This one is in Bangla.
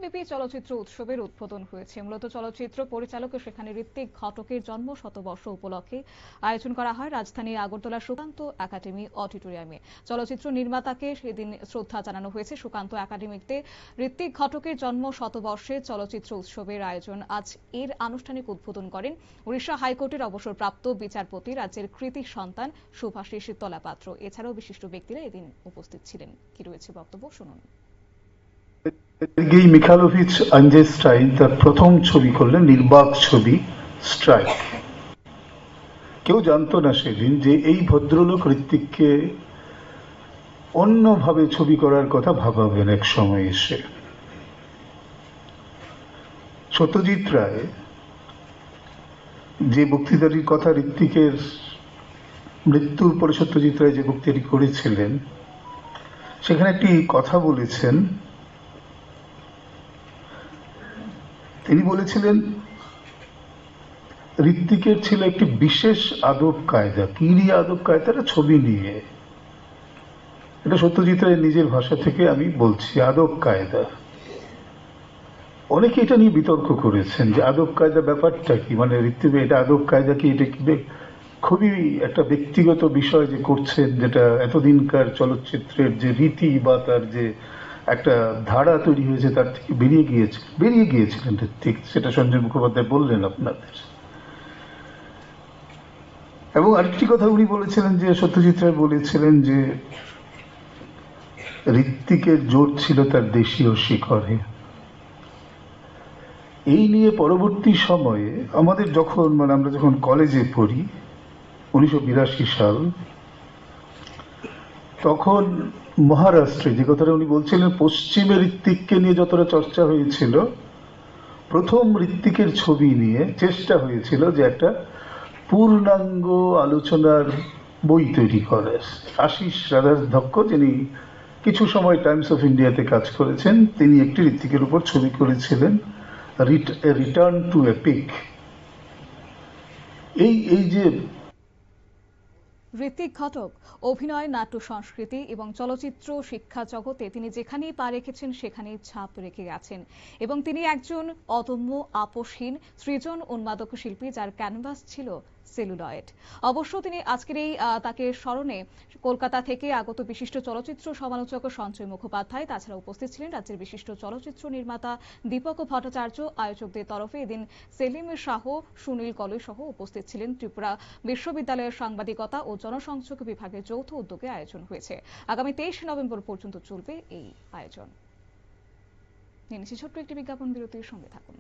রাজ্যব্যাপী চলচ্চিত্র উৎসবের উদ্বোধন হয়েছে। মূলত চলচ্চিত্র পরিচালক ও সেখানে ঋত্বিক ঘটকের জন্ম শতবর্ষ উপলক্ষে আয়োজন করা হয় রাজধানীর আগরতলা সুকান্ত একাডেমি অডিটোরিয়ামে। চলচ্চিত্র নির্মাতাকে সেদিন শ্রদ্ধা জানানো হয়েছে। সুকান্ত একাডেমিতে ঋত্বিক ঘটকের জন্ম শতবর্ষে চলচ্চিত্র উৎসবের আয়োজন। আজ এর আনুষ্ঠানিক উদ্বোধন করেন উড়িষ্যা হাইকোর্টের অবসরপ্রাপ্ত বিচারপতি, রাজ্যের কৃতি সন্তান শুভাশিস তলাপাত্র। এছাড়াও বিশিষ্ট ব্যক্তিরা এদিন উপস্থিত ছিলেন। কি রয়েছে বক্তব্য শুনুন। সের্গেই মিখাইলোভিচ আইনস্টাইন তার প্রথম ছবি করলেন, নির্বাক ছবি স্ট্রাইক। কেউ জানতো না সেদিন যে এই ভদ্রলোক ঋত্বিককে অন্যভাবে ছবি করার কথা ভাবাবেন এক সময় এসে। সত্যজিৎ রায় যে বক্তৃতাটির কথা ঋত্বিকের মৃত্যুর পরে সত্যজিৎ রায় যে বক্তৃতাটি করেছিলেন, সেখানে একটি কথা বলেছেন। তিনি বলেছিলেন ঋত্বিকের ছিল একটি বিশেষ আদব কায়দা। কি নিয়ে আদব কায়দাটা? ছবি নিয়ে। এটা সত্যজিৎ রায়ের নিজের ভাষা থেকে আমি বলছি, আদব কায়দা। অনেকে এটা নিয়ে বিতর্ক করেছেন যে আদব কায়দা ব্যাপারটা কি, মানে ঋত্বিক এটা আদব কায়দা কি, এটা কি খুবই একটা ব্যক্তিগত বিষয় যে করছেন, যেটা এতদিনকার চলচ্চিত্রের যে রীতি বা তার যে একটা ধারা তৈরি হয়েছে তার থেকে বেরিয়ে গিয়েছিলেন ঋত্বিক। সেটা সঞ্জয় মুখোপাধ্যায় বললেন আপনাদের। এবং আরেকটি কথা উনি বলেছিলেন যে সত্যজিৎ রায় বলেছিলেন যে ঋত্বিকের জোর ছিল তার দেশীয় শিকড়ে। এই নিয়ে পরবর্তী সময়ে আমাদের যখন আমরা যখন কলেজে পড়ি 1982 সাল, তখন মহারাষ্ট্রে যে কথাটা উনি বলছিলেন, পশ্চিমে ঋত্বিককে নিয়ে যতটা চর্চা হয়েছিল, প্রথম ঋত্বিকের ছবি নিয়ে চেষ্টা হয়েছিল যে একটা পূর্ণাঙ্গ আলোচনার বই তৈরি করার। আশিস রাধাধ্যক্ষ, যিনি কিছু সময় টাইমস অফ ইন্ডিয়াতে কাজ করেছেন, তিনি একটি ঋত্বিকের উপর ছবি করেছিলেন, রিটার্ন টু এপিক। এই যে ঋত্বিক ঘটক অভিনয়, নাট্য সংস্কৃতি এবং চলচ্চিত্র শিক্ষা জগতে তিনি যেখানেই পা রেখেছেন সেখানেই ছাপ রেখে গেছেন। এবং তিনি একজন অদম্য, আপোষহীন, সৃজন উন্মাদক শিল্পী, যার ক্যানভাস ছিল সেলুলয়েড। অবশ্য তিনি আজকের এই তাকে স্মরণে কলকাতা থেকে আগত বিশিষ্ট চলচ্চিত্র সমালোচক সঞ্জয় মুখোপাধ্যায়, তাছাড়া উপস্থিত ছিলেন রাজ্যের বিশিষ্ট চলচ্চিত্র নির্মাতা দীপক ভট্টাচার্য। আয়োজকদের তরফে এদিন সেলিম শাহ, সুনীল কলই সহ উপস্থিত ছিলেন। ত্রিপুরা বিশ্ববিদ্যালয়ের সাংবাদিকতা ও জনসংযোগ বিভাগের যৌথ উদ্যোগে আয়োজন হয়েছে। আগামী 23 নভেম্বর পর্যন্ত চলবে এই আয়োজন। নিয়ে নিচ্ছি ছোট্ট একটি বিজ্ঞাপন বিরতির সঙ্গে থাকুন।